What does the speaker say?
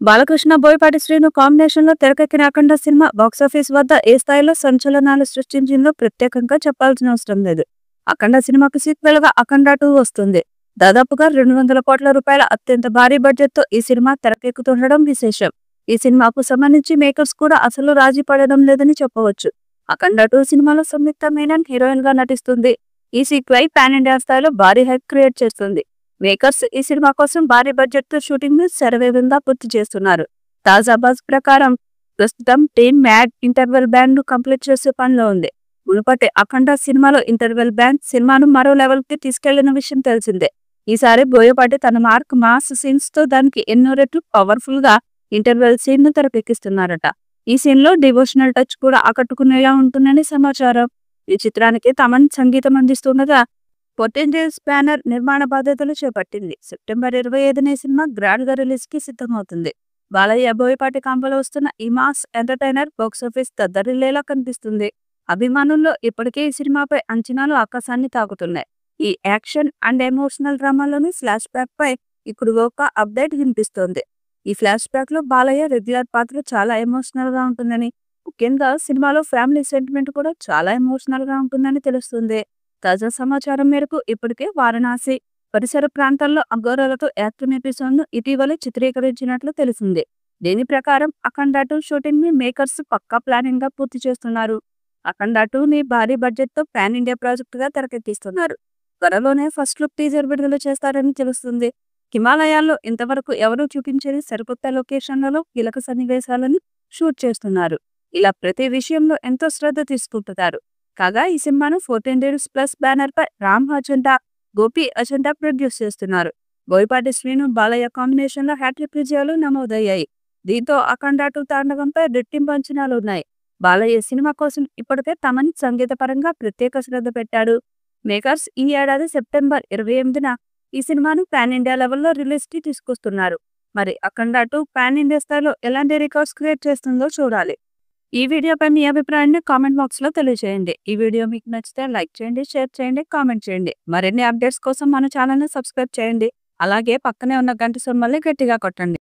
Balakrishna Boyapati Srinu combination లో తెరకెక్కిన అఖండ cinema box office వద్ద ఏ స్థాయిలో సంచలనాలు సృష్టించిందో ప్రత్యేకంగా చెప్పాల్సిన అవసరం లేదు. అఖండ సినిమాకు సీక్వెల్ గా అఖండ 2 వస్తుంది. దాదాపుగా 200 కోట్ల రూపాయల అత్యంత భారీ బడ్జెట్ తో ఈ సినిమా తెరకెక్కుతుండడం విశేషం. ఈ సినిమాకు సంబంధించి మేకర్స్ కూడా అసలు రాజీ పడడం లేదని చెప్పవచ్చు. అఖండ 2 సినిమాలో సంయుక్త మీనన్ హీరోయిన్ గా నటిస్తుంది. ఈ సీక్వెల్ పాన్ ఇండియా స్థాయిలో భారీ హైప్ క్రియేట్ చేస్తుంది. మేకర్స్ ఈ సినిమా కోసం భారీ బడ్జెట్ తో షూటింగ్ ను శరవేగంగా పూర్తి చేస్తున్నారు. తాజా బజ్ ప్రకారం ప్రస్తుతం టీమ్ మ్యాడ్ ఇంటర్వెల్ బ్యాండ్ ను కంప్లీట్ చేసే పనిలో ఉంది. మునుపటి అఖండ సినిమాలో ఇంటర్వెల్ బ్యాండ్ సినిమాను మరో లెవెల్ కి తీసుకెళ్లిన విషయం తెలిసిందే. ఈసారి బోయపాటి తన మార్క్ మాస్ సీన్స్ తో దానికి ఎన్నో రెట్లు పవర్ఫుల్ గా ఇంటర్వెల్ సీన్ ను తెరకెక్కిస్తున్నారట. ఈ సీన్ లో డివోషనల్ టచ్ కూడా ఆకట్టుకునేలా ఉంటుందని సమాచారం. ఈ చిత్రానికి తమన్ సంగీతం అందిస్తుండగా 14 డేస్ బ్యానర్ నిర్మాణ బాధ్యతలు చేపట్టింది. సెప్టెంబర్ 25న ఈ సినిమా గ్రాండ్ గా రిలీజ్ కి సిద్ధమవుతుంది. బాలయ్య బోయపాటి కాంబోలో వస్తున్న ఈ మాస్ ఎంటర్టైనర్ బాక్సాఫీస్ దద్దరిల్లేలా కనిపిస్తుంది. అభిమానుల్లో ఇప్పటికే ఈ సినిమాపై అంచనాలు ఆకాశాన్ని తాకుతున్నాయి. ఈ యాక్షన్ అండ్ ఎమోషనల్ డ్రామాలోని ఫ్లాష్ బ్యాక్ పై ఇప్పుడు ఒక అప్డేట్ వినిపిస్తోంది. ఈ ఫ్లాష్ బ్యాక్ లో బాలయ్య రెగ్యులర్ పాత్ర చాలా ఎమోషనల్ గా ఉంటుందని, ముఖ్యంగా సినిమాలో ఫ్యామిలీ సెంటిమెంట్ కూడా చాలా ఎమోషనల్ గా ఉంటుందని తెలుస్తుంది. తాజా సమాచారం మేరకు ఇప్పటికే వారణాసి పరిసర ప్రాంతాల్లో అఘోరాలతో యాక్షన్ ఎపిసోడ్ ను ఇటీవలే చిత్రీకరించినట్లు తెలిసింది. దీని ప్రకారం అఖండ 2 షూటింగ్ ని మేకర్స్ పక్కా ప్లానింగ్ గా పూర్తి చేస్తున్నారు. అఖండ 2 ని భారీ బడ్జెట్ తో పాన్ ఇండియా ప్రాజెక్ట్ గా తెరకెక్కిస్తున్నారు. త్వరలోనే ఫస్ట్ లుక్ టీజర్ విడుదల చేస్తారని తెలుస్తుంది. హిమాలయాల్లో ఇంతవరకు ఎవరూ చూపించని సరికొత్త లొకేషన్లలో కీలక సన్నివేశాలను షూట్ చేస్తున్నారు. ఇలా ప్రతి విషయంలో ఎంతో శ్రద్ధ తీసుకుంటున్నారు. కాగా ఈ సినిమాను 14 డేస్ ప్లస్ బ్యానర్ పై రామ్ అజంతా, గోపి అజంతా ప్రొడ్యూస్ చేస్తున్నారు. బోయపాటి శ్రీను బాలయ్య కాంబినేషన్ లో హ్యాట్రిక్ విజయాలు నమోదయ్యాయి. దీంతో అఖండ 2 తాండవంపై రెట్టింపు అంచనాలు ఉన్నాయి. బాలయ్య సినిమా కోసం ఇప్పటికే తమన్ సంగీత పరంగా ప్రత్యేక శ్రద్ధ పెట్టాడు. మేకర్స్ ఈ ఏడాది సెప్టెంబర్ 28న ఈ సినిమాను పాన్ ఇండియా లెవెల్లో రిలీజ్ కి తీసుకొస్తున్నారు. మరి అఖండ 2 పాన్ ఇండియా స్థాయిలో ఎలాంటి రికార్డ్స్ క్రియేట్ చేస్తుందో చూడాలి. ఈ వీడియోపై మీ అభిప్రాయాన్ని కామెంట్ బాక్స్ లో తెలియజేయండి. ఈ వీడియో మీకు నచ్చితే లైక్ చేయండి, షేర్ చేయండి, కామెంట్ చేయండి. మరిన్ని అప్డేట్స్ కోసం మన ఛానల్ ని సబ్స్క్రైబ్ చేయండి. అలాగే పక్కనే ఉన్న గంట సింబల్ని గట్టిగా కొట్టండి.